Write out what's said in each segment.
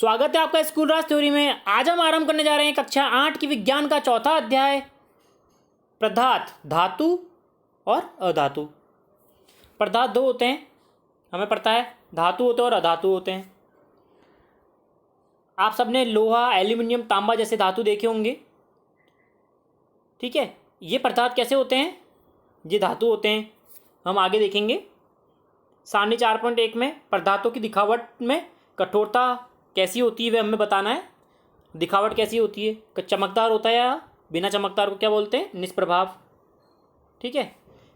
स्वागत है आपका स्कूल राज थ्योरी में। आज हम आरंभ करने जा रहे हैं कक्षा 8 की विज्ञान का चौथा अध्याय पदार्थ, धातु और अधातु। पदार्थ दो होते हैं, हमें पता है, धातु होते हैं और अधातु होते हैं। आप सबने लोहा, एल्यूमिनियम, तांबा जैसे धातु देखे होंगे। ठीक है, ये पदार्थ कैसे होते हैं, ये धातु होते हैं। हम आगे देखेंगे सारणी 4.1 में पदार्थों की दिखावट में कठोरता कैसी होती है वह हमें बताना है। दिखावट कैसी होती है, चमकदार होता है या बिना चमकदार को क्या बोलते हैं, निष्प्रभाव। ठीक है,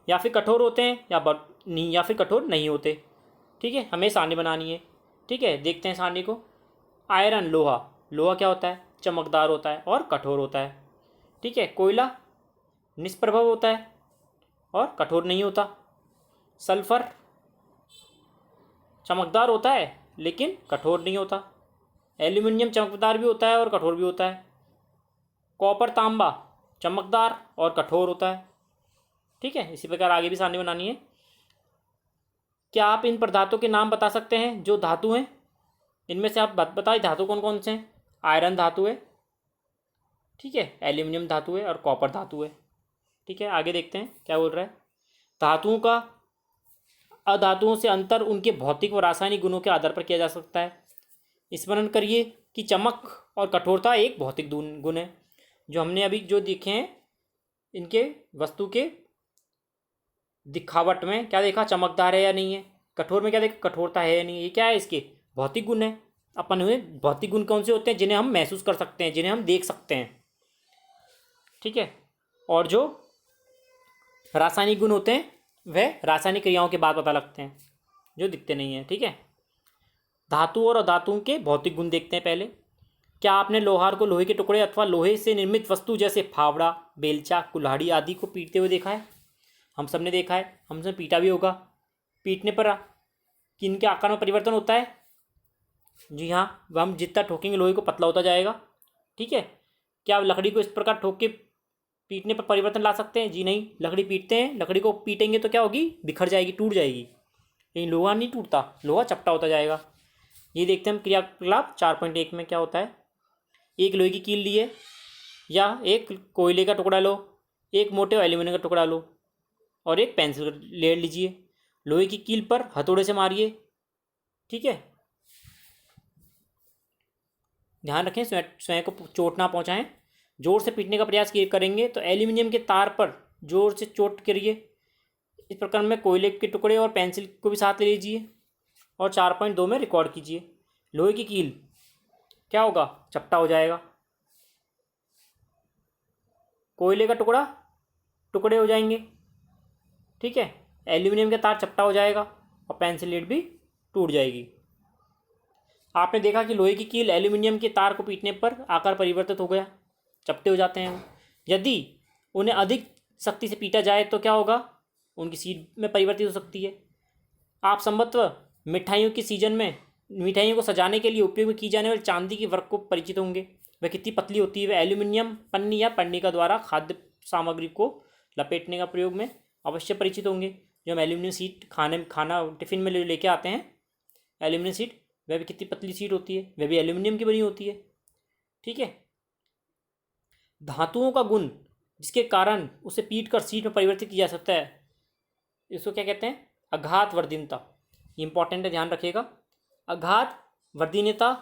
या फिर कठोर होते हैं या फिर कठोर नहीं होते। ठीक है, हमें सारणी बनानी है। ठीक है, देखते हैं सारणी को। आयरन, लोहा, लोहा क्या होता है, चमकदार होता है और कठोर होता है। ठीक है, कोयला निष्प्रभाव होता है और कठोर नहीं होता। सल्फर चमकदार होता है लेकिन कठोर नहीं होता। एल्यूमिनियम चमकदार भी होता है और कठोर भी होता है। कॉपर, तांबा चमकदार और कठोर होता है। ठीक है, इसी प्रकार आगे भी सारणी बनानी है। क्या आप इन पदार्थों के नाम बता सकते हैं जो धातु हैं? इनमें से आप बताइए धातु कौन कौन से हैं। आयरन धातु है, ठीक है, एल्यूमिनियम धातु है और कॉपर धातु है। ठीक है, आगे देखते हैं क्या बोल रहा है। धातुओं का अधातुओं से अंतर उनके भौतिक व रासायनिक गुणों के आधार पर किया जा सकता है। स्मरण करिए कि चमक और कठोरता एक भौतिक गुण है। जो हमने अभी जो देखे हैं, इनके वस्तु के दिखावट में क्या देखा, चमकदार है या नहीं है। कठोर में क्या देखा, कठोरता है या नहीं है। ये क्या है, इसके भौतिक गुण है। अपन हुए भौतिक गुण कौन से होते हैं, जिन्हें हम महसूस कर सकते हैं, जिन्हें हम देख सकते हैं। ठीक है, और जो रासायनिक गुण होते हैं वह रासायनिक क्रियाओं के बाद पता लगते हैं, जो दिखते नहीं हैं। ठीक है, धातु और अधातुओं के भौतिक गुण देखते हैं पहले। क्या आपने लोहार को लोहे के टुकड़े अथवा लोहे से निर्मित वस्तु जैसे फावड़ा, बेलचा, कुल्हाड़ी आदि को पीटते हुए देखा है? हम सब ने देखा है, हमसे पीटा भी होगा। पीटने पर कि इनके आकार में परिवर्तन होता है। जी हाँ, वह हम जितना ठोकेंगे लोहे को पतला होता जाएगा। ठीक है, क्या आप लकड़ी को इस प्रकार ठोक के पीटने पर परिवर्तन ला सकते हैं? जी नहीं, लकड़ी पीटते हैं, लकड़ी को पीटेंगे तो क्या होगी, बिखर जाएगी, टूट जाएगी। लेकिन लोहा नहीं टूटता, लोहा चपटा होता जाएगा। ये देखते हैं हम क्रियाकलाप 4.1 में क्या होता है। एक लोहे की कील लिए या एक कोयले का टुकड़ा लो, एक मोटे एल्यूमिनियम का टुकड़ा लो और एक पेंसिल ले लीजिए। लोहे की कील पर हथौड़े से मारिए। ठीक है, ध्यान रखें स्वयं को चोट ना पहुंचाएं। जोर से पीटने का प्रयास करेंगे तो एल्यूमिनियम के तार पर जोर से चोट करिए। इस प्रकार में कोयले के टुकड़े और पेंसिल को भी साथ ले लीजिए और 4.2 में रिकॉर्ड कीजिए। लोहे की कील क्या होगा, चपटा हो जाएगा। कोयले का टुकड़ा टुकड़े हो जाएंगे। ठीक है, एल्यूमिनियम का तार चपटा हो जाएगा और पेंसिल लीड भी टूट जाएगी। आपने देखा कि लोहे की कील एल्यूमिनियम के तार को पीटने पर आकार परिवर्तित हो गया, चपटे हो जाते हैं वो। यदि उन्हें अधिक सख्ती से पीटा जाए तो क्या होगा, उनकी सीड में परिवर्तित हो सकती है। आप संभवतः मिठाइयों की सीजन में मिठाइयों को सजाने के लिए उपयोग में की जाने वाली चांदी की वर्क को परिचित होंगे। वह कितनी पतली होती है। वह एल्यूमिनियम पन्नी या पन्निका द्वारा खाद्य सामग्री को लपेटने का प्रयोग में अवश्य परिचित होंगे। जो हम एल्यूमिनियम सीट खाना टिफिन में लेके आते हैं, एल्यूमिनियम सीट, वह भी कितनी पतली सीट होती है, वह भी एल्यूमिनियम की बनी होती है। ठीक है, धातुओं का गुण जिसके कारण उसे पीट कर सीट में परिवर्तित किया जा सकता है, इसको क्या कहते हैं, आघात वर्धीनता। इंपॉर्टेंट है, ध्यान रखिएगा। आघात वर्धीनता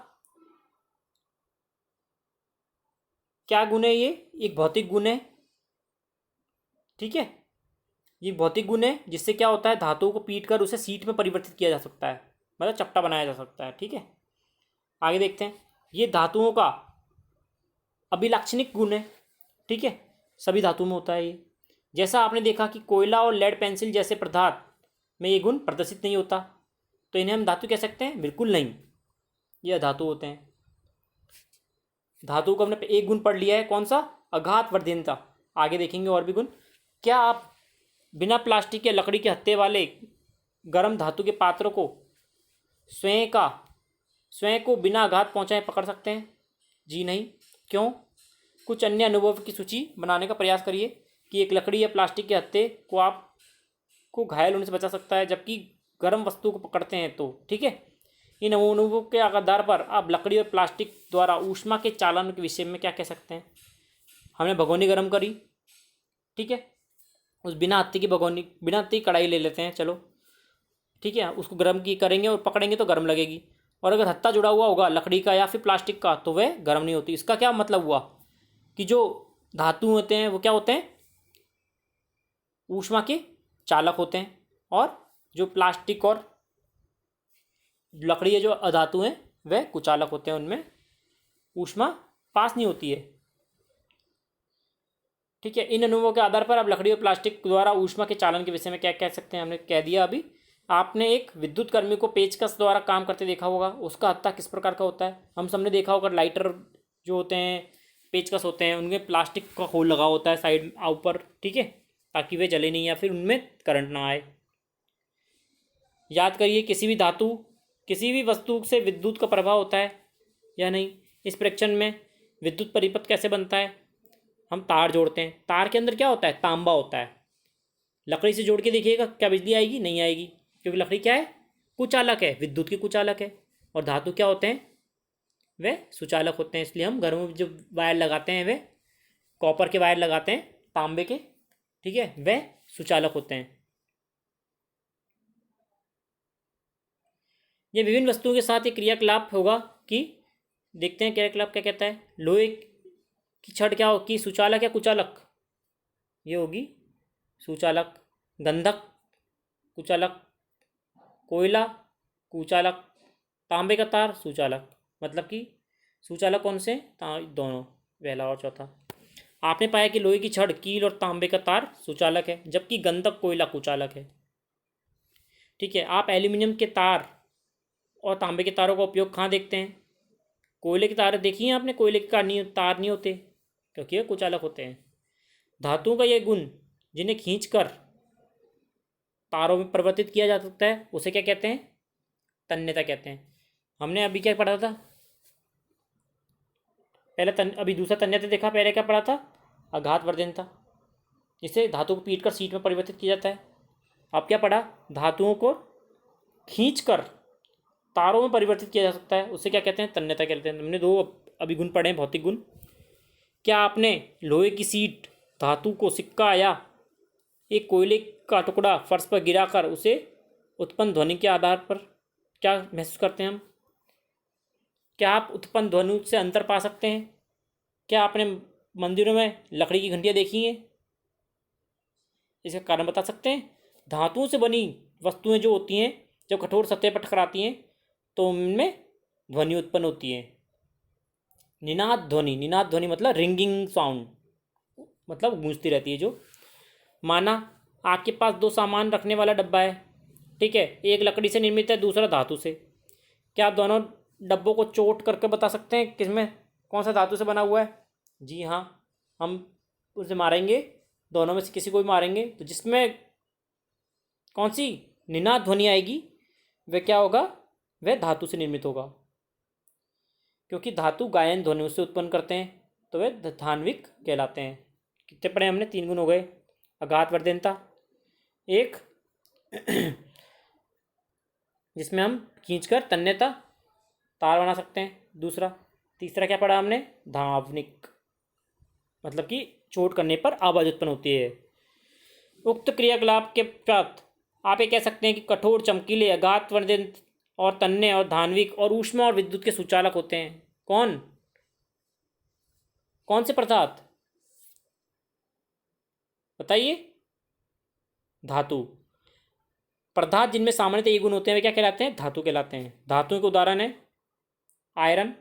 क्या गुण है, ये एक भौतिक गुण है। ठीक है, ये भौतिक गुण है जिससे क्या होता है, धातुओं को पीट कर उसे सीट में परिवर्तित किया जा सकता है, मतलब चपटा बनाया जा सकता है। ठीक है, आगे देखते हैं। ये धातुओं का अभिलाक्षणिक गुण है। ठीक है, सभी धातुओं में होता है ये। जैसा आपने देखा कि कोयला और लेड पेंसिल जैसे पदार्थ में ये गुण प्रदर्शित नहीं होता, तो इन्हें हम धातु कह सकते हैं? बिल्कुल नहीं, ये अधातु होते हैं। धातु को हमने एक गुण पढ़ लिया है, कौन सा, आघात वर्धीनता। आगे देखेंगे और भी गुण। क्या आप बिना प्लास्टिक या लकड़ी के हत्थे वाले गर्म धातु के पात्रों को स्वयं को बिना आघात पहुंचाए पकड़ सकते हैं? जी नहीं। क्यों? कुछ अन्य अनुभव की सूची बनाने का प्रयास करिए कि एक लकड़ी या प्लास्टिक के हत्थे को आपको घायल होने से बचा सकता है, जबकि गर्म वस्तु को पकड़ते हैं तो। ठीक है, इन अणुओं के आधार पर आप लकड़ी और प्लास्टिक द्वारा ऊष्मा के चालन के विषय में क्या कह सकते हैं? हमने भगोनी गर्म करी, ठीक है, उस बिना हत्ती की भगोनी, बिना हत्ती की कढ़ाई ले लेते हैं, चलो ठीक है, उसको गर्म की करेंगे और पकड़ेंगे तो गर्म लगेगी। और अगर हत्ता जुड़ा हुआ होगा लकड़ी का या फिर प्लास्टिक का तो वह गर्म नहीं होती। इसका क्या मतलब हुआ कि जो धातु होते हैं वो क्या होते हैं? ऊष्मा के चालक होते हैं। और जो प्लास्टिक और लकड़ी है जो अधातु हैं वह कुचालक होते हैं, उनमें ऊष्मा पास नहीं होती है, ठीक है। इन अणुओं के आधार पर आप लकड़ी और प्लास्टिक द्वारा ऊष्मा के चालन के विषय में क्या कह सकते हैं? हमने कह दिया अभी। आपने एक विद्युत कर्मी को पेचकस द्वारा काम करते देखा होगा, उसका हत्था किस प्रकार का होता है? हम सबने देखा होगा लाइटर जो होते हैं, पेचकस होते हैं, उनमें प्लास्टिक का होल लगा होता है साइड ऊपर, ठीक है, ताकि वे जले नहीं या फिर उनमें करंट ना आए। याद करिए, किसी भी धातु, किसी भी वस्तु से विद्युत का प्रभाव होता है या नहीं? इस परीक्षण में विद्युत परिपथ कैसे बनता है? हम तार जोड़ते हैं, तार के अंदर क्या होता है? तांबा होता है। लकड़ी से जोड़ के देखिएगा, क्या बिजली आएगी? नहीं आएगी, क्योंकि लकड़ी क्या है? कुचालक है, विद्युत की कुचालक है। और धातु क्या होते हैं? वे सुचालक होते हैं। इसलिए हम घरों में जो वायर लगाते हैं वे कॉपर के वायर लगाते हैं, तांबे के, ठीक है, वे सुचालक होते हैं। ये विभिन्न वस्तुओं के साथ एक क्रियाकलाप होगा कि देखते हैं क्रियाकलाप क्या कहता है। लोहे की छड़ क्या होगी? सुचालक या कुचालक? ये होगी सुचालक। गंधक कुचालक, कोयला कुचालक, तांबे का तार सुचालक। मतलब कि सुचालक कौन से? दोनों, पहला और चौथा। आपने पाया कि लोहे की छड़, कील और तांबे का तार सुचालक है, जबकि गंधक, कोयला कुचालक है, ठीक है। आप एल्यूमिनियम के तार और तांबे के तारों का उपयोग कहाँ देखते हैं? कोयले के तार देखिए आपने, कोयले के तार नहीं होते क्योंकि ये कुचालक होते हैं। धातुओं का ये गुण जिन्हें खींचकर तारों में परिवर्तित किया जा सकता है उसे क्या कहते हैं? तन्यता कहते हैं। हमने अभी क्या पढ़ा था? पहले अभी दूसरा तन्यता देखा, पहले क्या पढ़ा था? आघातवर्धनता। इसे धातु को पीटकर शीट में परिवर्तित किया जाता है। अब क्या पढ़ा? धातुओं को खींचकर तारों में परिवर्तित किया जा सकता है, उसे क्या कहते हैं? तन्यता कहते हैं। हमने दो अभी गुण पढ़े हैं, भौतिक गुण। क्या आपने लोहे की सीट, धातु को सिक्का या एक कोयले का टुकड़ा फर्श पर गिराकर उसे उत्पन्न ध्वनि के आधार पर क्या महसूस करते हैं हम? क्या आप उत्पन्न ध्वनि से अंतर पा सकते हैं? क्या आपने मंदिरों में लकड़ी की घंटियाँ देखी हैं? इसका कारण बता सकते हैं? धातुओं से बनी वस्तुएं जो होती हैं जब कठोर सतह पर टकराती हैं तो उनमें ध्वनि उत्पन्न होती है। निनाद ध्वनि, निनाद ध्वनि मतलब रिंगिंग साउंड, मतलब गूंजती रहती है। जो माना आपके पास दो सामान रखने वाला डब्बा है, ठीक है, एक लकड़ी से निर्मित है, दूसरा धातु से। क्या आप दोनों डब्बों को चोट करके बता सकते हैं किसमें कौन सा धातु से बना हुआ है? जी हाँ, हम उसे मारेंगे, दोनों में से किसी को भी मारेंगे तो जिसमें कौन सी निनाद ध्वनि आएगी वह क्या होगा? वह धातु से निर्मित होगा, क्योंकि धातु गायन ध्वनि से उत्पन्न करते हैं तो वे धान्विक कहलाते हैं। कितने पढ़े हमने? 3 गुण हो गए। आघातवर्धनता एक जिसमें हम खींचकर तन्यता तार बना सकते हैं, दूसरा। तीसरा क्या पढ़ा हमने? धावनिक, मतलब कि चोट करने पर आवाज उत्पन्न होती है। उक्त क्रियाकलाप के पश्चात आप ये कह सकते हैं कि कठोर, चमकीले, आघातवर्धन और तन्य और धान्विक और ऊष्मा और विद्युत के सुचालक होते हैं। कौन कौन से पदार्थ बताइए? धातु। पदार्थ जिनमें सामान्यतः ये गुण होते हैं वे क्या कहलाते हैं? धातु कहलाते हैं। धातुओं के उदाहरण है iron,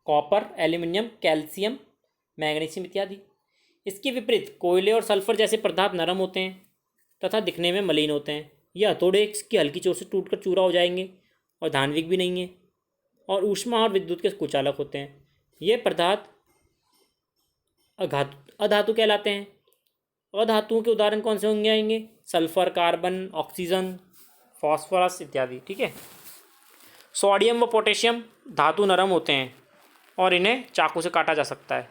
copper, aluminium, calcium, magnesium इत्यादि। इसके विपरीत कोयले और सल्फर जैसे पदार्थ नरम होते हैं तथा दिखने में मलिन होते हैं। यह हथौड़े की हल्की चोट से टूटकर चूरा हो जाएंगे और धान्विक भी नहीं है, और ऊष्मा और विद्युत के कुचालक होते हैं। ये पदार्थ अधातु कहलाते हैं। अधातुओं के उदाहरण कौन से होंगे आएंगे? सल्फर, कार्बन, ऑक्सीजन, फॉस्फोरस इत्यादि, ठीक है। सोडियम व पोटेशियम धातु नरम होते हैं और इन्हें चाकू से काटा जा सकता है।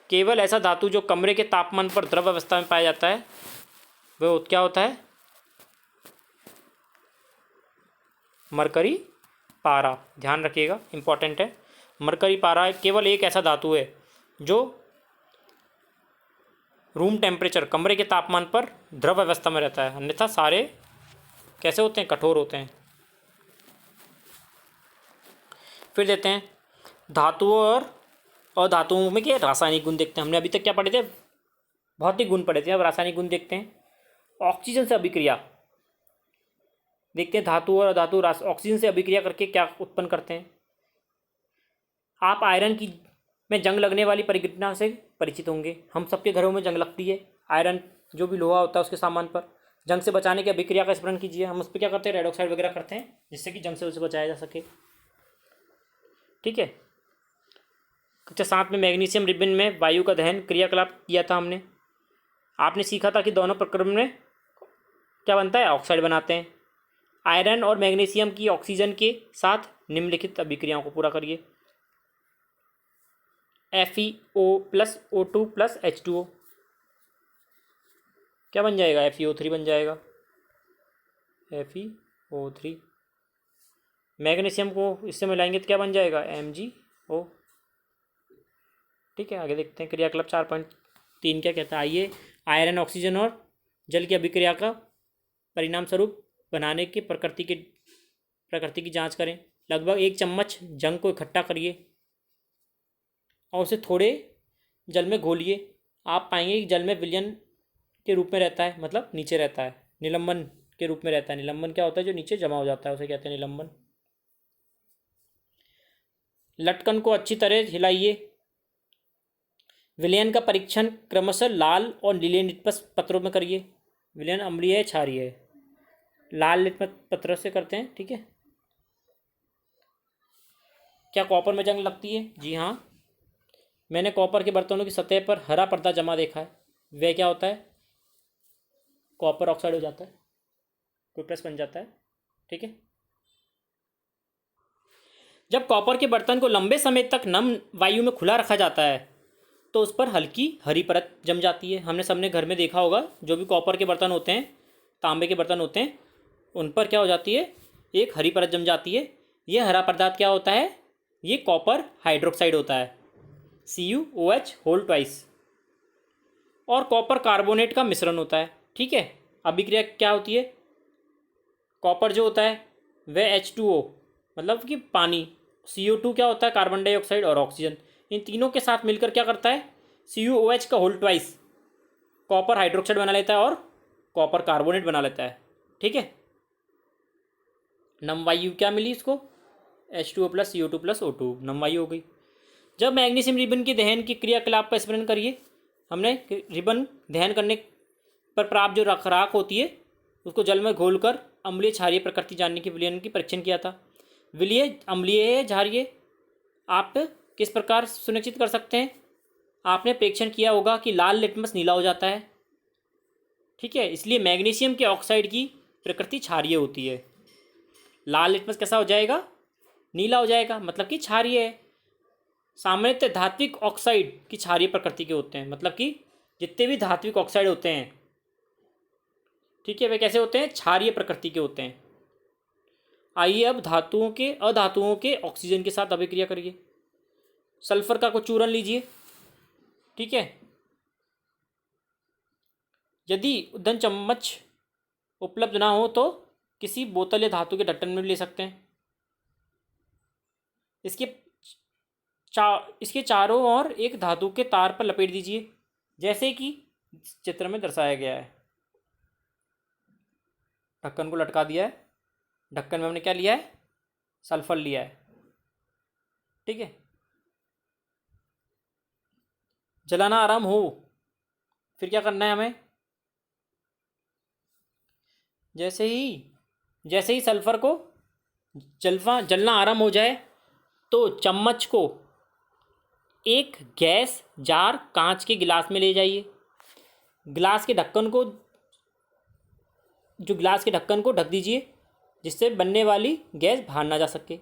केवल ऐसा धातु जो कमरे के तापमान पर द्रव अवस्था में पाया जाता है वह क्या होता है? मरकरी पारा, ध्यान रखिएगा, इम्पॉर्टेंट है। मरकरी पारा केवल एक ऐसा धातु है जो रूम टेम्परेचर, कमरे के तापमान पर द्रव अवस्था में रहता है, अन्यथा सारे कैसे होते हैं, कठोर होते हैं। फिर देते हैं धातुओं और अधातुओं में क्या रासायनिक गुण देखते हैं। हमने अभी तक क्या पढ़े थे, भौतिक गुण पढ़े थे, अब रासायनिक गुण देखते हैं। ऑक्सीजन से अभिक्रिया देखते हैं, धातु और अधातु ऑक्सीजन से अभिक्रिया करके क्या उत्पन्न करते हैं। आप आयरन की में जंग लगने वाली परिघटना से परिचित होंगे, हम सबके घरों में जंग लगती है, आयरन जो भी लोहा होता है उसके सामान पर जंग से बचाने की अभिक्रिया का स्मरण कीजिए। हम उस पर क्या करते हैं, रेड ऑक्साइड वगैरह करते हैं जिससे कि जंग से उसे बचाया जा सके। ठीक है। अच्छा, साथ में मैग्नीशियम रिबन में वायु का दहन क्रियाकलाप किया था हमने। आपने सीखा था कि दोनों प्रक्रम में क्या बनता है, ऑक्साइड बनाते हैं। आयरन और मैग्नीशियम की ऑक्सीजन के साथ निम्नलिखित अभिक्रियाओं को पूरा करिए। FeO+O2+H2O क्या बन जाएगा, FeO3 बन जाएगा, FeO3। मैग्नीशियम को इससे मिलाएंगे तो क्या बन जाएगा, MgO। ठीक है, आगे देखते हैं क्रियाकलाप 4.3 क्या कहता है। आइए आयरन, ऑक्सीजन और जल की अभिक्रिया का परिणाम स्वरूप बनाने की प्रकृति की जांच करें। लगभग 1 चम्मच जंग को इकट्ठा करिए और उसे थोड़े जल में घोलिए। आप पाएंगे कि जल में विलयन के रूप में रहता है, मतलब नीचे रहता है, निलंबन के रूप में रहता है। निलंबन क्या होता है, जो नीचे जमा हो जाता है उसे कहते हैं निलंबन। लटकन को अच्छी तरह हिलाइए। विलयन का परीक्षण क्रमशः लाल और नीले लिटमस पत्रों में करिए। विलयन अम्लीय है, क्षारीय है, लाल लिटमस पत्रों से करते हैं। ठीक है। क्या कॉपर में जंग लगती है? जी हाँ, मैंने कॉपर के बर्तनों की सतह पर हरा पर्दा जमा देखा है। वह क्या होता है, कॉपर ऑक्साइड हो जाता है, कोई प्लस बन जाता है। ठीक है। जब कॉपर के बर्तन को लंबे समय तक नम वायु में खुला रखा जाता है तो उस पर हल्की हरी परत जम जाती है। हमने सबने घर में देखा होगा, जो भी कॉपर के बर्तन होते हैं, तांबे के बर्तन होते हैं, उन पर क्या हो जाती है, एक हरी परत जम जाती है। यह हरा पदार्थ क्या होता है, ये कॉपर हाइड्रोक्साइड होता है, CuOH2। और कॉपर कार्बोनेट का मिश्रण होता है। ठीक है। अभिक्रिया क्या होती है, कॉपर जो होता है वह H2O मतलब कि पानी, CO2 क्या होता है, कार्बन डाइऑक्साइड और ऑक्सीजन, इन तीनों के साथ मिलकर क्या करता है, CuOH2 कॉपर हाइड्रोक्साइड बना लेता है और कॉपर कार्बोनेट बना लेता है। ठीक है। नम वायु क्या मिली इसको, H2O+CO2+O2 नम वायु हो गई। जब मैग्नीशियम रिबन के दहन की क्रियाकलाप का स्मरण करिए। हमने रिबन दहन करने पर प्राप्त जो राख होती है उसको जल में घोलकर अम्लीय क्षारीय प्रकृति जानने की विलयन की परीक्षण किया था। विलय अम्लीय है, क्षारीय, आप किस प्रकार सुनिश्चित कर सकते हैं, आपने परीक्षण किया होगा कि लाल लिटमस नीला हो जाता है। ठीक है। इसलिए मैग्नीशियम के ऑक्साइड की प्रकृति क्षारीय होती है। लाल लिटमस कैसा हो जाएगा, नीला हो जाएगा, मतलब कि क्षारीय है। सामान्यतः धात्विक ऑक्साइड की क्षारीय प्रकृति के होते हैं, मतलब कि जितने भी धात्विक ऑक्साइड होते हैं, ठीक है, वे कैसे होते हैं, क्षारीय प्रकृति के होते हैं। आइए अब अधातुओं के ऑक्सीजन के साथ अभिक्रिया करिए। सल्फर का कुछ चूर्ण लीजिए। ठीक है। यदि उद्दन चम्मच उपलब्ध ना हो तो किसी बोतल या धातु के ढक्कन में ले सकते हैं। इसके चारों ओर एक धातु के तार पर लपेट दीजिए, जैसे कि चित्र में दर्शाया गया है। ढक्कन को लटका दिया है, ढक्कन में हमने क्या लिया है, सल्फर लिया है। ठीक है। जलाना आराम हो फिर क्या करना है हमें, जैसे ही सल्फर को जलना आराम हो जाए तो चम्मच को एक गैस जार कांच के गिलास में ले जाइए। गिलास के ढक्कन को ढक दीजिए, जिससे बनने वाली गैस बाहर ना जा सके।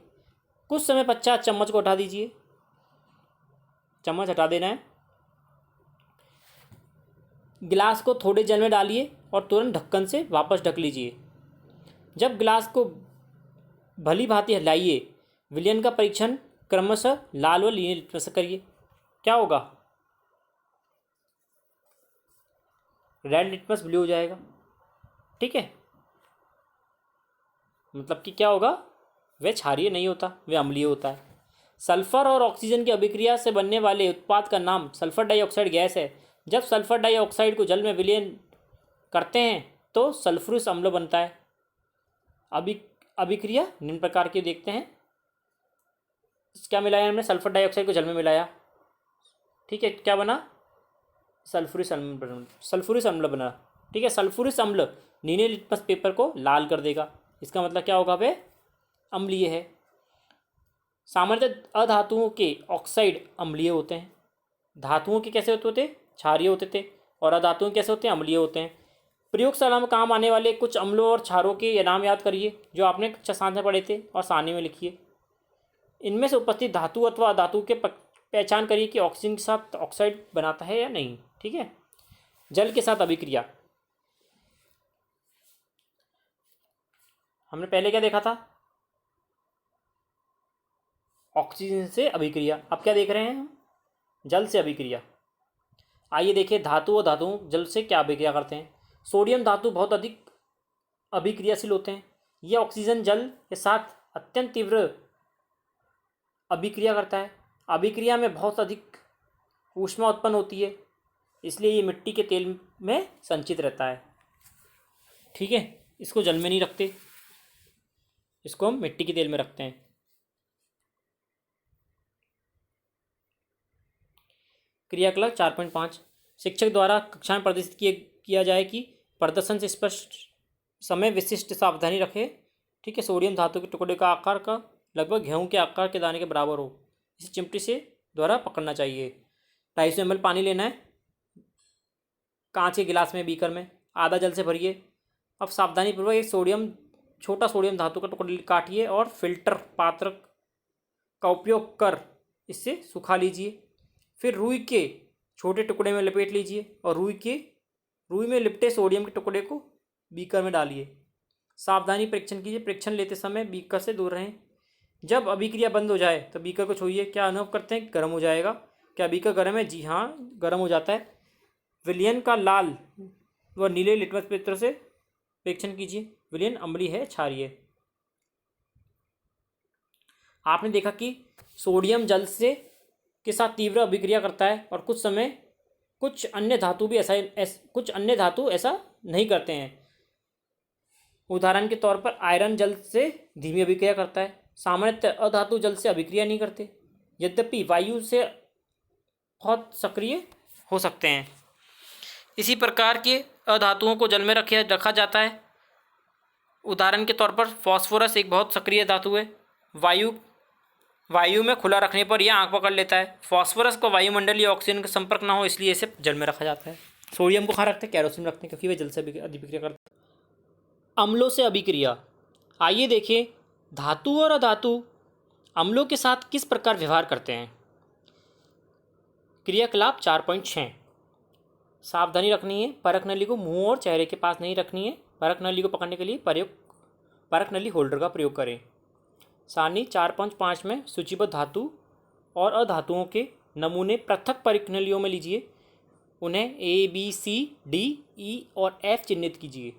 कुछ समय पश्चात चम्मच को हटा दीजिए। चम्मच हटा देना है। गिलास को थोड़े जल में डालिए और तुरंत ढक्कन से वापस ढक लीजिए। जब गिलास को भली भांति हलाइए। विलयन का परीक्षण क्रमशः लाल व नीले लिटमस से करिए। क्या होगा? रेड लिटमस ब्लू हो जाएगा। ठीक है, मतलब कि क्या होगा, वह क्षारीय नहीं होता, वह अम्लीय होता है। सल्फर और ऑक्सीजन की अभिक्रिया से बनने वाले उत्पाद का नाम सल्फर डाइऑक्साइड गैस है। जब सल्फर डाइऑक्साइड को जल में विलयन करते हैं तो सल्फ्यूरिक अम्ल बनता है। अभिक्रिया निम्न प्रकार की देखते हैं। क्या मिलाया हमने? सल्फर डाइऑक्साइड को जल में मिलाया, ठीक है, क्या बना? सल्फ्यूरिक अम्ल बना। ठीक है, सल्फ्यूरिक अम्ल नीले लिटमस पेपर को लाल कर देगा। इसका मतलब क्या होगा? वे अम्लीय है। सामान्यतः अधातुओं के ऑक्साइड अम्लीय होते हैं। धातुओं के कैसे होते थे? क्षारीय होते थे। और अधातुओं के कैसे होते हैं? अम्लीय होते हैं। प्रयोगशाला में काम आने वाले कुछ अम्लों और क्षारों के नाम याद करिए जो आपने कक्षा 7 में पढ़े थे और सारणी में लिखिए। इनमें से उपस्थित धातु अथवा अधातु के पहचान करिए कि ऑक्सीजन के साथ ऑक्साइड बनाता है या नहीं। ठीक है, जल के साथ अभिक्रिया हमने पहले क्या देखा था? ऑक्सीजन से अभिक्रिया। अब क्या देख रहे हैं हम? जल से अभिक्रिया। आइए देखिए धातु और धातु जल से क्या अभिक्रिया करते हैं। सोडियम धातु बहुत अधिक अभिक्रियाशील होते हैं। यह ऑक्सीजन जल के साथ अत्यंत तीव्र अभिक्रिया करता है। अभिक्रिया में बहुत अधिक ऊष्मा उत्पन्न होती है, इसलिए ये मिट्टी के तेल में संचित रहता है। ठीक है, इसको जल में नहीं रखते, इसको हम मिट्टी के तेल में रखते हैं। क्रियाकलाप 4.5 शिक्षक द्वारा कक्षा में प्रदर्शित किया जाए कि प्रदर्शन से स्पष्ट समय विशिष्ट सावधानी रखें। ठीक है, सोडियम धातु के टुकड़े का आकार का लगभग गेहूं के आकार के दाने के बराबर हो। इसे चिमटी से द्वारा पकड़ना चाहिए। 250 ml पानी लेना है, कांच के गिलास में, बीकर में, आधा जल से भरिए। अब सावधानीपूर्वक एक छोटा सोडियम धातु का टुकड़ा काटिए और फिल्टर पात्र का उपयोग कर इससे सुखा लीजिए। फिर रुई के छोटे टुकड़े में लपेट लीजिए और रुई में लिपटे सोडियम के टुकड़े को बीकर में डालिए। सावधानी परीक्षण कीजिए। परीक्षण लेते समय बीकर से दूर रहें। जब अभिक्रिया बंद हो जाए तो बीकर को छूइए। क्या अनुभव करते हैं? गर्म हो जाएगा। क्या बीकर गर्म है? जी हाँ, गर्म हो जाता है। विलयन का लाल व नीले लिटमस पेपर से परीक्षण कीजिए। विलयन अम्लीय है, क्षारीय। आपने देखा कि सोडियम जल से के साथ तीव्र अभिक्रिया करता है और कुछ अन्य धातु ऐसा नहीं करते हैं। उदाहरण के तौर पर आयरन जल से धीमी अभिक्रिया करता है। सामान्यतः अधातु जल से अभिक्रिया नहीं करते, यद्यपि वायु से बहुत सक्रिय हो सकते हैं। इसी प्रकार के अधातुओं को जल में रखा जाता है। उदाहरण के तौर पर फास्फोरस एक बहुत सक्रिय धातु है। वायु में खुला रखने पर यह आंख पकड़ लेता है। फास्फोरस को वायुमंडलीय ऑक्सीजन का संपर्क ना हो, इसलिए इसे जल में रखा जाता है। सोडियम को कहाँ रखते हैं? केरोसिन रखते हैं, क्योंकि वे जल से अभिक्रिया करते हैं। अम्लों से अभिक्रिया। आइए देखें धातु और अधातु अम्लों के साथ किस प्रकार व्यवहार करते हैं। क्रियाकलाप 4.6 सावधानी रखनी है। परख नली को मुंह और चेहरे के पास नहीं रखनी है। परख नली को पकड़ने के लिए परख नली होल्डर का प्रयोग करें। सारणी 4.5 में सूचीबद्ध धातु और अधातुओं के नमूने पृथक परख नलियों में लीजिए। उन्हें A, B, C, D, E और F चिन्हित कीजिए।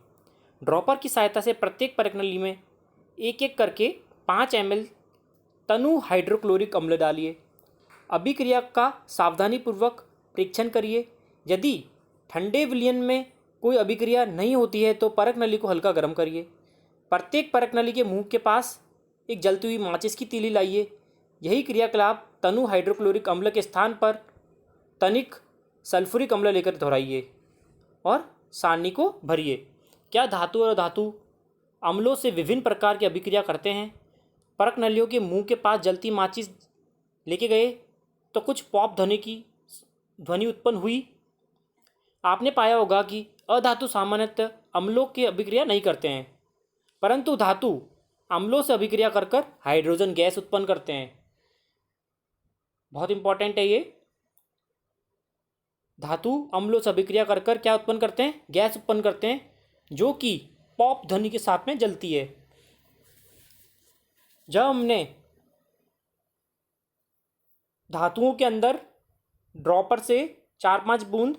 ड्रॉपर की सहायता से प्रत्येक परख नली में एक एक करके 5 ml तनु हाइड्रोक्लोरिक अम्ल डालिए। अभिक्रिया का सावधानीपूर्वक परीक्षण करिए। यदि ठंडे विलयन में कोई अभिक्रिया नहीं होती है तो परख नली को हल्का गर्म करिए। प्रत्येक परख नली के मुंह के पास एक जलती हुई माचिस की तीली लाइए। यही क्रियाकलाप तनु हाइड्रोक्लोरिक अम्ल के स्थान पर तनिक सल्फ्यूरिक अम्ल लेकर दोहराइए और सारणी को भरिए। क्या धातु और धातु अम्लों से विभिन्न प्रकार की अभिक्रिया करते हैं? परख नलियों के मुंह के पास जलती माचिस लेके गए तो कुछ पॉप ध्वनि उत्पन्न हुई। आपने पाया होगा कि अधातु सामान्यतः अम्लों की अभिक्रिया नहीं करते हैं, परंतु धातु अम्लों से अभिक्रिया कर हाइड्रोजन गैस उत्पन्न करते हैं। बहुत इंपॉर्टेंट है ये। धातु अम्लों से अभिक्रिया कर क्या उत्पन्न करते हैं? गैस उत्पन्न करते हैं, जो कि पॉप ध्वनि के साथ में जलती है। जब हमने धातुओं के अंदर ड्रॉपर से 4-5 बूंद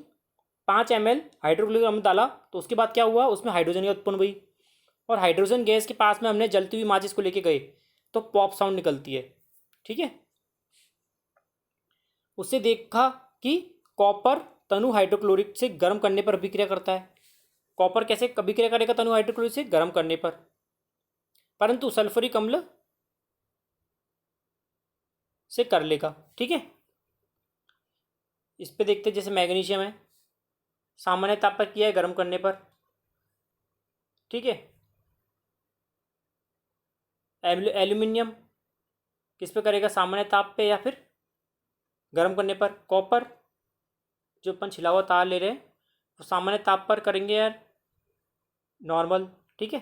5 ml हाइड्रोक्लोरिक अम्ल डाला तो उसके बाद क्या हुआ, उसमें हाइड्रोजन गैस उत्पन्न हुई, और हाइड्रोजन गैस के पास में हमने जलती हुई माचिस को लेके गए तो पॉप साउंड निकलती है। ठीक है, उससे देखा कि कॉपर तनु हाइड्रोक्लोरिक से गर्म करने पर अभिक्रिया करता है। कॉपर कैसे अभिक्रिया करेगा तनु हाइड्रोक्लोरिक से? गर्म करने पर। परंतु सल्फ्यूरिक अम्ल से कर लेगा। ठीक है, इस पे देखते हैं, जैसे मैग्नीशियम है, सामान्य ताप पर किया है गर्म करने पर। ठीक है, एल्यूमिनियम किस पे करेगा? सामान्य ताप पे या फिर गर्म करने पर। कॉपर जो अपन छिला हुआ तार ले रहे हैं वो सामान्य ताप पर करेंगे यार, नॉर्मल। ठीक है,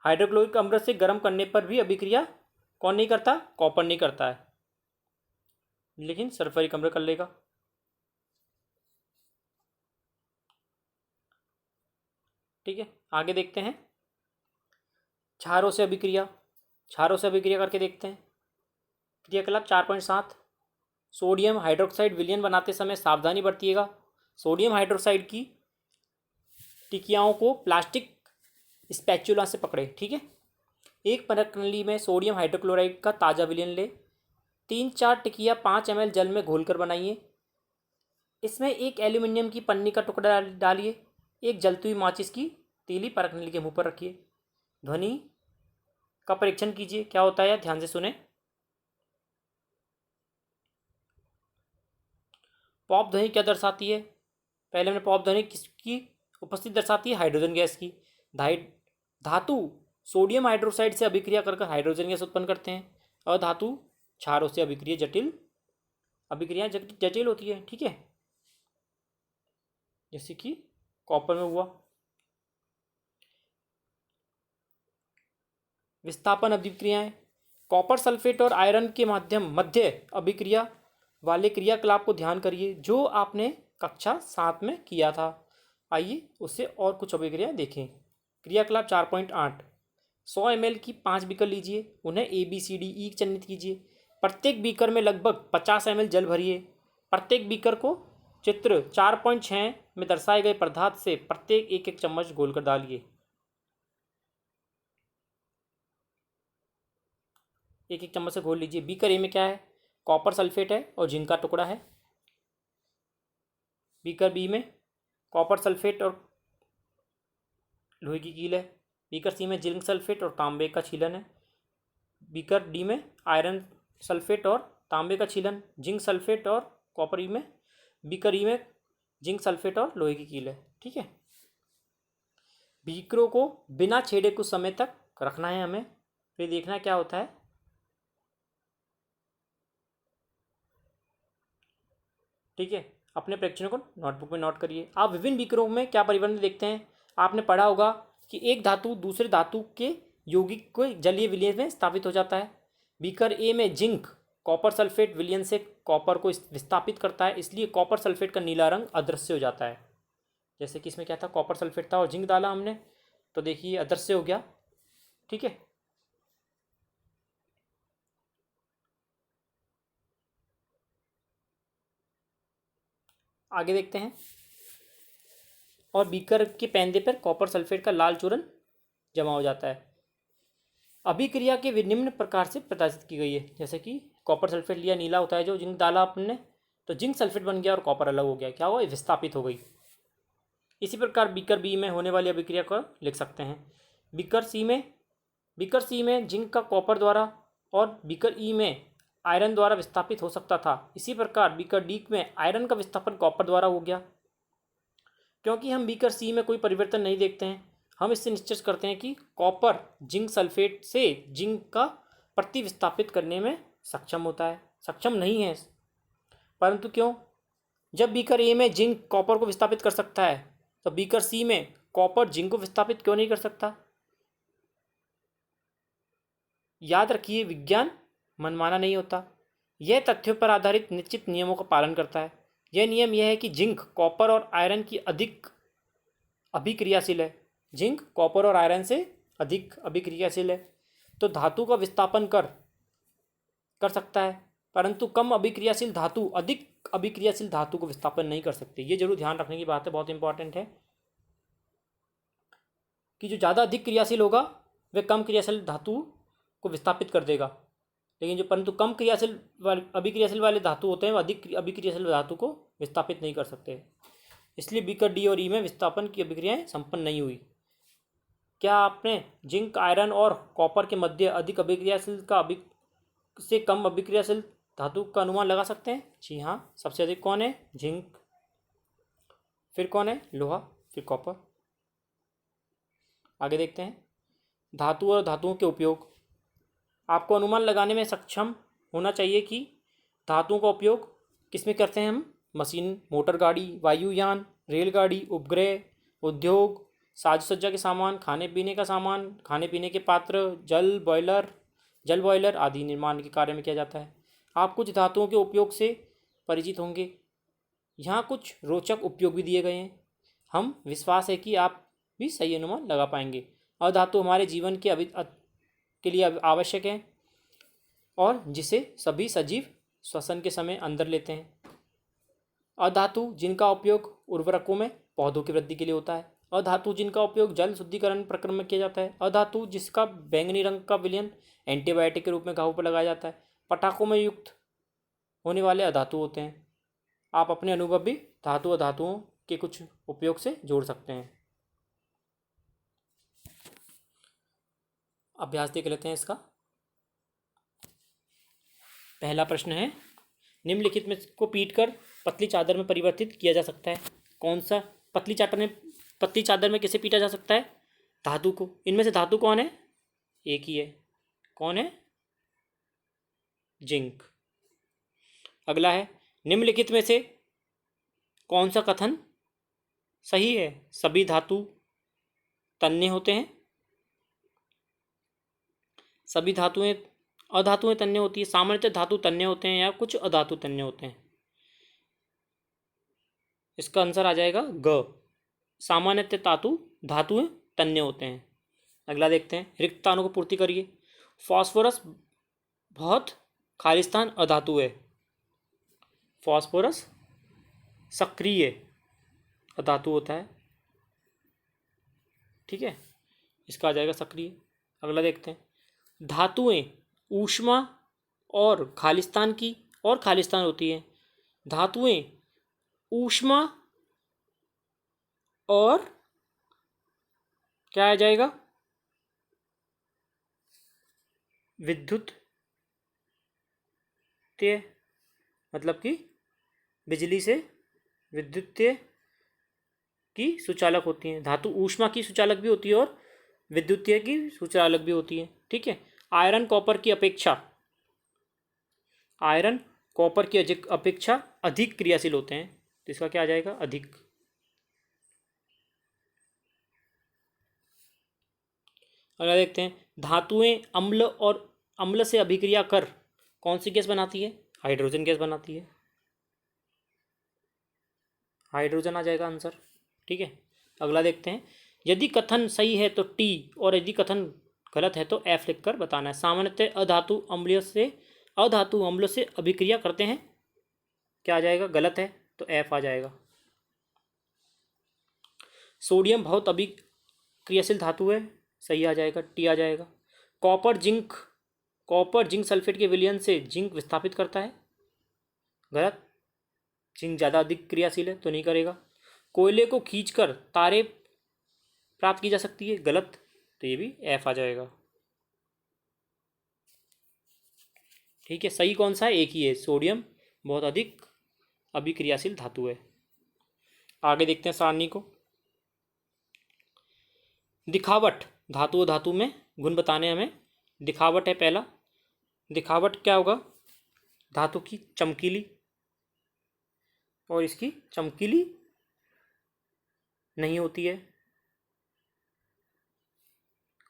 हाइड्रोक्लोरिक अम्ल से गर्म करने पर भी अभिक्रिया कौन नहीं करता? कॉपर नहीं करता है, लेकिन सल्फ्यूरिक अम्ल कर लेगा। ठीक है, आगे देखते हैं क्षारों से अभिक्रिया। क्षारों से अभिक्रिया करके देखते हैं। क्रियाकलाप 4.7। सोडियम हाइड्रोक्साइड विलयन बनाते समय सावधानी बरतिएगा। सोडियम हाइड्रोक्साइड की टिकियाओं को प्लास्टिक स्पैचुला से पकड़े। ठीक है, एक परत नली में सोडियम हाइड्रोक्लोराइड का ताज़ा विलयन ले 3-4 टिकिया 5 ml जल में घोलकर बनाइए। इसमें एक एल्यूमिनियम की पन्नी का टुकड़ा डालिए। एक जलती हुई माचिस की तीली परत नली के मुंह पर रखिए। ध्वनि का परीक्षण कीजिए, क्या होता है, ध्यान से सुने। पॉप ध्वनि क्या दर्शाती है? पहले हमने पॉप ध्वनि किसकी उपस्थिति दर्शाती है? हाइड्रोजन गैस की। धातु सोडियम हाइड्रोक्साइड से अभिक्रिया कर हाइड्रोजन गैस उत्पन्न करते हैं। और धातु क्षारों से अभिक्रिया अभिक्रिया जटिल होती है। ठीक है, जैसे कि कॉपर में हुआ। विस्थापन अभिक्रियाएं। कॉपर सल्फेट और आयरन के मध्य अभिक्रिया वाले क्रियाकलाप को ध्यान करिए जो आपने कक्षा 7 में किया था। आइए उससे और कुछ अभिक्रिया देखें। क्रियाकलाप 4.8। 100 ml की 5 बीकर लीजिए, उन्हें ABCDE चिन्हित कीजिए। प्रत्येक बीकर में लगभग 50 ml जल भरिए। प्रत्येक बीकर को चित्र 4.6 में दर्शाए गए पदार्थ से प्रत्येक 1-1 चम्मच घोलकर डालिए। 1-1 चम्मच से घोल लीजिए। बीकर ए में क्या है? कॉपर सल्फेट है और जिंक का टुकड़ा है। बीकर बी में कॉपर सल्फेट और लोहे की कील है। बीकर सी में जिंक सल्फेट और तांबे का छीलन है। बीकर डी में आयरन सल्फेट और तांबे का छीलन, जिंक सल्फेट और कॉपर ई में। बीकर ई में जिंक सल्फेट और लोहे की कील है। ठीक है, बीकरों को बिना छेड़े कुछ समय तक रखना है हमें, फिर देखना क्या होता है। ठीक है, अपने परीक्षणों को नोटबुक में नोट करिए। आप विभिन्न बीकरों में क्या परिवर्तन देखते हैं? आपने पढ़ा होगा कि एक धातु दूसरे धातु के यौगिक को जलीय विलयन में स्थापित हो जाता है। बीकर ए में जिंक कॉपर सल्फेट विलयन से कॉपर को विस्थापित करता है, इसलिए कॉपर सल्फेट का नीला रंग अदृश्य हो जाता है। जैसे कि इसमें क्या था, कॉपर सल्फेट था और जिंक डाला हमने, तो देखिए अदृश्य हो गया। ठीक है, आगे देखते हैं। और बीकर के पैंदे पर कॉपर सल्फेट का लाल चूर्ण जमा हो जाता है। अभिक्रिया के निम्न प्रकार से प्रदर्शित की गई है। जैसे कि कॉपर सल्फेट लिया, नीला होता है, जो जिंक डाला आपने तो जिंक सल्फेट बन गया और कॉपर अलग हो गया। क्या हुआ? विस्थापित हो गई। इसी प्रकार बीकर बी में होने वाली अभिक्रिया को लिख सकते हैं। बीकर सी में जिंक का कॉपर द्वारा और बीकर ई में आयरन द्वारा विस्थापित हो सकता था। इसी प्रकार बीकर डी में आयरन का विस्थापन कॉपर द्वारा हो गया। क्योंकि हम बीकर सी में कोई परिवर्तन नहीं देखते हैं, हम इससे निश्चित करते हैं कि कॉपर जिंक सल्फेट से जिंक का प्रति विस्थापित करने में सक्षम होता है, सक्षम नहीं है। परंतु क्यों? जब बीकर ए में जिंक कॉपर को विस्थापित कर सकता है तो बीकर सी में कॉपर जिंक को विस्थापित क्यों नहीं कर सकता? याद रखिए, विज्ञान मनमाना नहीं होता, यह तथ्यों पर आधारित निश्चित नियमों का पालन करता है। यह नियम यह है कि जिंक कॉपर और आयरन की अधिक अभिक्रियाशील है। जिंक कॉपर और आयरन से अधिक अभिक्रियाशील है। तो धातु का विस्थापन कर सकता है, परंतु कम अभिक्रियाशील धातु अधिक अभिक्रियाशील धातु को विस्थापन नहीं कर सकते। ये जरूर ध्यान रखने की बात है, बहुत इंपॉर्टेंट है कि जो ज़्यादा अधिक क्रियाशील होगा वह कम क्रियाशील धातु को विस्थापित कर देगा, लेकिन जो परंतु कम क्रियाशील अभिक्रियाशील वाले धातु होते हैं वह अधिक अभिक्रियाशील धातु को विस्थापित नहीं कर सकते। इसलिए बी का डी और ई में विस्थापन की अभिक्रियाएं संपन्न नहीं हुई। क्या आपने जिंक, आयरन और कॉपर के मध्य अधिक अभिक्रियाशील से कम अभिक्रियाशील धातु का अनुमान लगा सकते हैं? जी हाँ, सबसे अधिक कौन है? जिंक, फिर कौन है? लोहा, फिर कॉपर। आगे देखते हैं धातु और धातुओं के उपयोग। आपको अनुमान लगाने में सक्षम होना चाहिए कि धातुओं का उपयोग किस में करते हैं हम? मशीन, मोटर गाड़ी, वायुयान, रेलगाड़ी, उपग्रह, उद्योग, साज सज्जा के सामान, खाने पीने का सामान, खाने पीने के पात्र, जल बॉयलर आदि निर्माण के कार्य में किया जाता है। आप कुछ धातुओं के उपयोग से परिचित होंगे। यहाँ कुछ रोचक उपयोग भी दिए गए हैं। हम विश्वास है कि आप भी सही अनुमान लगा पाएंगे। अधातु हमारे जीवन के लिए आवश्यक है और जिसे सभी सजीव श्वसन के समय अंदर लेते हैं। अधातु जिनका उपयोग उर्वरकों में पौधों की वृद्धि के लिए होता है। अधातु जिनका उपयोग जल शुद्धिकरण प्रक्रम में किया जाता है। अधातु जिसका बैंगनी रंग का विलयन एंटीबायोटिक के रूप में घावों पर लगाया जाता है। पटाखों में युक्त होने वाले अधातु होते हैं। आप अपने अनुभव भी धातु अधातुओं के कुछ उपयोग से जोड़ सकते हैं। अभ्यास देख लेते हैं इसका। पहला प्रश्न है, निम्नलिखित में को पीटकर पतली चादर में परिवर्तित किया जा सकता है। कौन सा? पतली चादर में किसे पीटा जा सकता है? धातु को। इनमें से धातु कौन है? एक ही है। कौन है? जिंक। अगला है, निम्नलिखित में से कौन सा कथन सही है? सभी धातु तन्य होते हैं। सभी अधातुएं तन्य होती है। सामान्यतः धातु तन्य होते हैं या कुछ अधातु तन्य होते हैं। इसका आंसर आ जाएगा ग। सामान्यतः धातुएं तन्य होते हैं। अगला देखते हैं, रिक्त स्थानों को पूर्ति करिए। फास्फोरस बहुत खालिस्तान अधातु है। फास्फोरस सक्रिय अधातु होता है, ठीक है, इसका आ जाएगा सक्रिय। अगला देखते हैं, धातुएं ऊष्मा और खालिस्तान होती है। धातुएं ऊष्मा और क्या आ जाएगा? विद्युत, मतलब कि बिजली से विद्युतीय की सुचालक होती हैं। धातु ऊष्मा की सुचालक भी होती है और विद्युतीय की सुचालक भी होती है, ठीक है। आयरन कॉपर की अपेक्षा अधिक क्रियाशील होते हैं, तो इसका क्या आ जाएगा? अधिक। अगला देखते हैं, धातुएं अम्ल से अभिक्रिया कर कौन सी गैस बनाती है? हाइड्रोजन गैस बनाती है। हाइड्रोजन आ जाएगा आंसर, ठीक है। अगला देखते हैं, यदि कथन सही है तो टी और यदि कथन गलत है तो एफ लिखकर बताना है। सामान्यतः अधातु अम्ल से अभिक्रिया करते हैं, क्या आ जाएगा? गलत है, तो एफ आ जाएगा। सोडियम बहुत अभिक्रियाशील धातु है, सही आ जाएगा, टी आ जाएगा। कॉपर जिंक सल्फेट के विलयन से जिंक विस्थापित करता है, गलत। जिंक ज़्यादा अधिक क्रियाशील है तो नहीं करेगा। कोयले को खींचकर तारे प्राप्त की जा सकती है, गलत, तो ये भी एफ आ जाएगा, ठीक है। सही कौन सा है? एक ही है, सोडियम बहुत अधिक अभिक्रियाशील धातु है। आगे देखते हैं सारणी को। दिखावट, धातु में गुण बताने हमें। दिखावट है पहला। दिखावट क्या होगा? धातु की चमकीली और इसकी चमकीली नहीं होती है।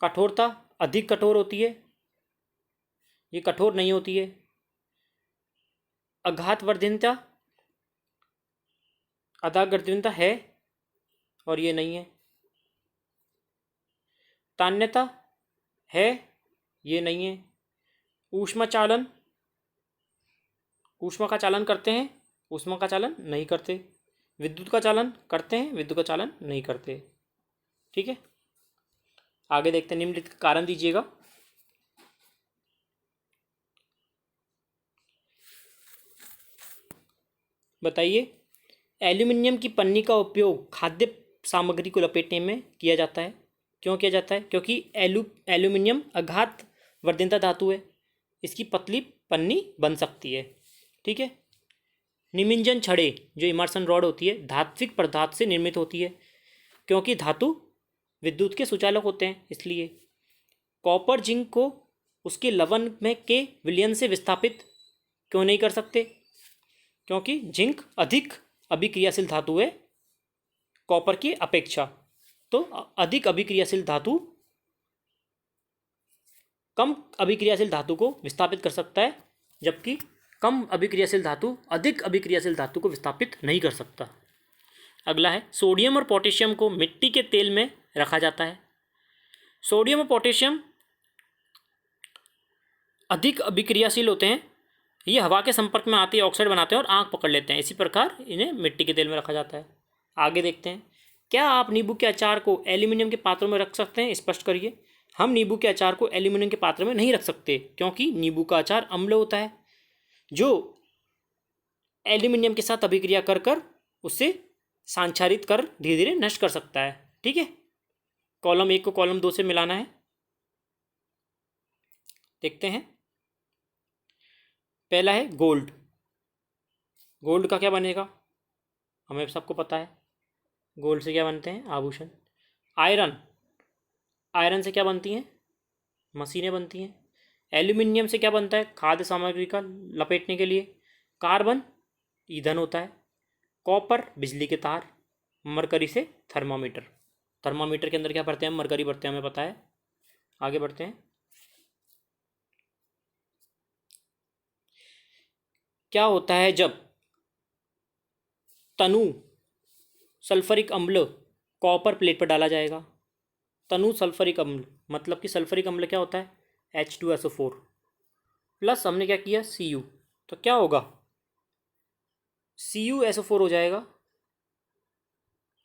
कठोरता, अधिक कठोर होती है, ये कठोर नहीं होती है। अघातवर्धनीयता है और ये नहीं है। तान्यता है, ये नहीं है। ऊष्मा चालन, ऊष्मा का चालन करते हैं, ऊष्मा का चालन नहीं करते। विद्युत का चालन करते हैं, विद्युत का चालन नहीं करते। ठीक है, आगे देखते हैं। निम्नलिखित का कारण दीजिएगा। बताइए, एल्यूमिनियम की पन्नी का उपयोग खाद्य सामग्री को लपेटने में किया जाता है। क्यों किया जाता है? क्योंकि एल्यूमिनियम अघात वर्धनता धातु है, इसकी पतली पन्नी बन सकती है। ठीक है। निमिंजन छड़े, जो इमर्सन रॉड होती है, धात्विक पदार्थ से निर्मित होती है, क्योंकि धातु विद्युत के सुचालक होते हैं इसलिए। कॉपर जिंक को उसके लवण में के विलयन से विस्थापित क्यों नहीं कर सकते? क्योंकि जिंक अधिक अभिक्रियाशील धातु है कॉपर की अपेक्षा। तो अधिक अभिक्रियाशील धातु कम अभिक्रियाशील धातु को विस्थापित कर सकता है, जबकि कम अभिक्रियाशील धातु अधिक अभिक्रियाशील धातु को विस्थापित नहीं कर सकता। अगला है, सोडियम और पोटेशियम को मिट्टी के तेल में रखा जाता है। सोडियम और पोटेशियम अधिक अभिक्रियाशील होते हैं, ये हवा के संपर्क में आते ही ऑक्साइड बनाते हैं और आंख पकड़ लेते हैं। इसी प्रकार इन्हें मिट्टी के तेल में रखा जाता है। आगे देखते हैं। क्या आप नींबू के अचार को एल्यूमिनियम के पात्रों में रख सकते हैं? स्पष्ट करिए। हम नींबू के अचार को एल्यूमिनियम के पात्र में नहीं रख सकते, क्योंकि नींबू का अचार अम्ल होता है, जो एल्यूमिनियम के साथ अभिक्रिया कर कर उससे सांक्षारित कर धीरे धीरे नष्ट कर सकता है। ठीक है, कॉलम 1 को कॉलम 2 से मिलाना है। देखते हैं। पहला है गोल्ड। गोल्ड का क्या बनेगा? हमें सबको पता है गोल्ड से क्या बनते हैं? आभूषण। आयरन, आयरन से क्या बनती हैं? मशीनें बनती हैं। एल्यूमिनियम से क्या बनता है? खाद्य सामग्री का लपेटने के लिए। कार्बन ईंधन होता है। कॉपर बिजली के तार। मरकरी से थर्मामीटर। थर्मामीटर के अंदर क्या भरते हैं? मरकरी भरते हैं, हमें पता है। आगे बढ़ते हैं। क्या होता है जब तनु सल्फरिक अम्ल कॉपर प्लेट पर डाला जाएगा? तनु सल्फरिक अम्ल मतलब कि सल्फरिक अम्ल क्या होता है? H2SO4 प्लस हमने क्या किया? Cu। तो क्या होगा? CuSO4 हो जाएगा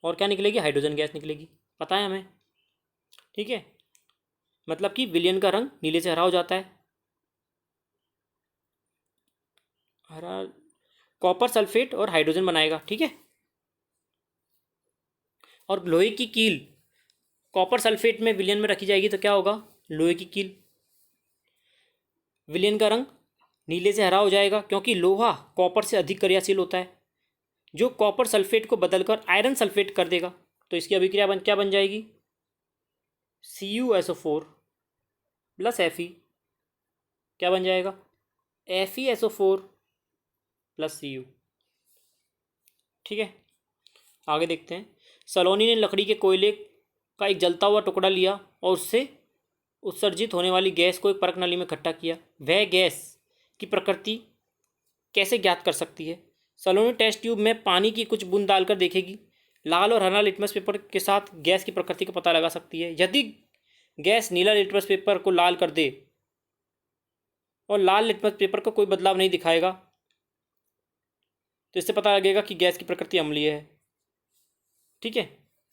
और क्या निकलेगी? हाइड्रोजन गैस निकलेगी। पता है हमें। ठीक है, मतलब कि विलयन का रंग नीले से हरा हो जाता है। हरा कॉपर सल्फेट और हाइड्रोजन बनाएगा। ठीक है, और लोहे की कील कॉपर सल्फेट में विलयन में रखी जाएगी तो क्या होगा? लोहे की कील। विलयन का रंग नीले से हरा हो जाएगा, क्योंकि लोहा कॉपर से अधिक क्रियाशील होता है, जो कॉपर सल्फेट को बदलकर आयरन सल्फेट कर देगा। तो इसकी अभिक्रिया क्या बन जाएगी? CuSO4 प्लस Fe क्या बन जाएगा? FeSO4 plus Cu। ठीक है, आगे देखते हैं। सलोनी ने लकड़ी के कोयले का एक जलता हुआ टुकड़ा लिया और उससे उत्सर्जित होने वाली गैस को एक परख नली में इकट्ठा किया। वह गैस की प्रकृति कैसे ज्ञात कर सकती है? सलोनी टेस्ट ट्यूब में पानी की कुछ बूंद डालकर देखेगी। लाल और हरा लिटमस पेपर के साथ गैस की प्रकृति का पता लगा सकती है। यदि गैस नीला लिटमस पेपर को लाल कर दे और लाल लिटमस पेपर का कोई बदलाव नहीं दिखाएगा, तो इससे पता लगेगा कि गैस की प्रकृति अम्लीय है। ठीक है,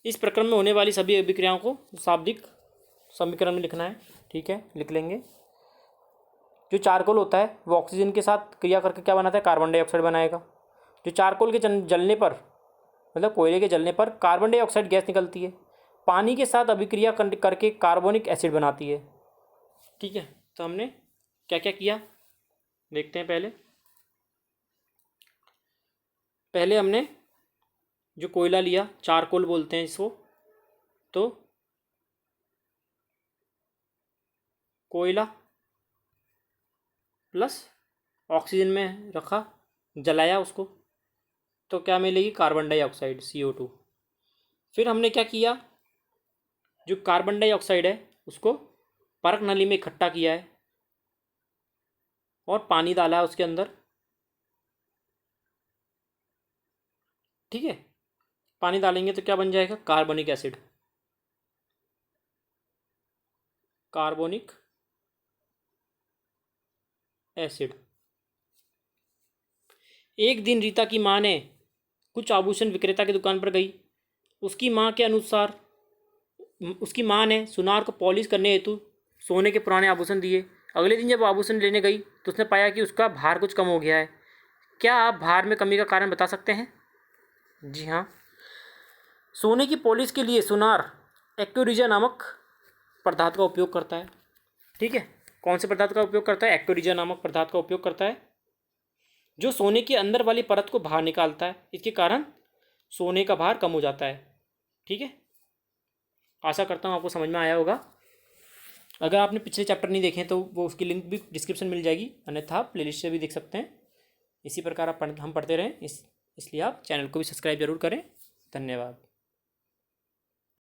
इस प्रक्रम में होने वाली सभी अभिक्रियाओं को शाब्दिक समीकरण में लिखना है। ठीक है, लिख लेंगे। जो चारकोल होता है वो ऑक्सीजन के साथ क्रिया करके क्या बनाता है? कार्बन डाइऑक्साइड बनाएगा। जो चारकोल के जलने पर मतलब कोयले के जलने पर कार्बन डाइऑक्साइड गैस निकलती है, पानी के साथ अभिक्रिया करके कार्बोनिक एसिड बनाती है। ठीक है, तो हमने क्या क्या किया देखते हैं। पहले हमने जो कोयला लिया, चारकोल बोलते हैं इसको, तो कोयला प्लस ऑक्सीजन में रखा, जलाया उसको, तो क्या मिलेगी? Carbon dioxide CO2। फिर हमने क्या किया? जो कार्बन डाइऑक्साइड है उसको परख नली में इकट्ठा किया है और पानी डाला है उसके अंदर। ठीक है, पानी डालेंगे तो क्या बन जाएगा? Carbonic acid. Carbonic acid. एक दिन रीता की माँ ने कुछ आभूषण विक्रेता की दुकान पर गई। उसकी माँ ने सुनार को पॉलिश करने हेतु सोने के पुराने आभूषण दिए। अगले दिन जब आभूषण लेने गई तो उसने पाया कि उसका भार कुछ कम हो गया है। क्या आप भार में कमी का कारण बता सकते हैं? जी हाँ, सोने की पॉलिश के लिए सुनार एक्योरिजा नामक पदार्थ का उपयोग करता है। ठीक है, कौन से पदार्थ का उपयोग करता है? एक्योरिजा नामक पदार्थ का उपयोग करता है, जो सोने के अंदर वाली परत को बाहर निकालता है। इसके कारण सोने का भार कम हो जाता है। ठीक है, आशा करता हूँ आपको समझ में आया होगा। अगर आपने पिछले चैप्टर नहीं देखे तो वो उसकी लिंक भी डिस्क्रिप्शन मिल जाएगी, अन्यथा आप प्लेलिस्ट से भी देख सकते हैं। इसी प्रकार हम पढ़ते रहें इसलिए आप चैनल को भी सब्सक्राइब जरूर करें। धन्यवाद।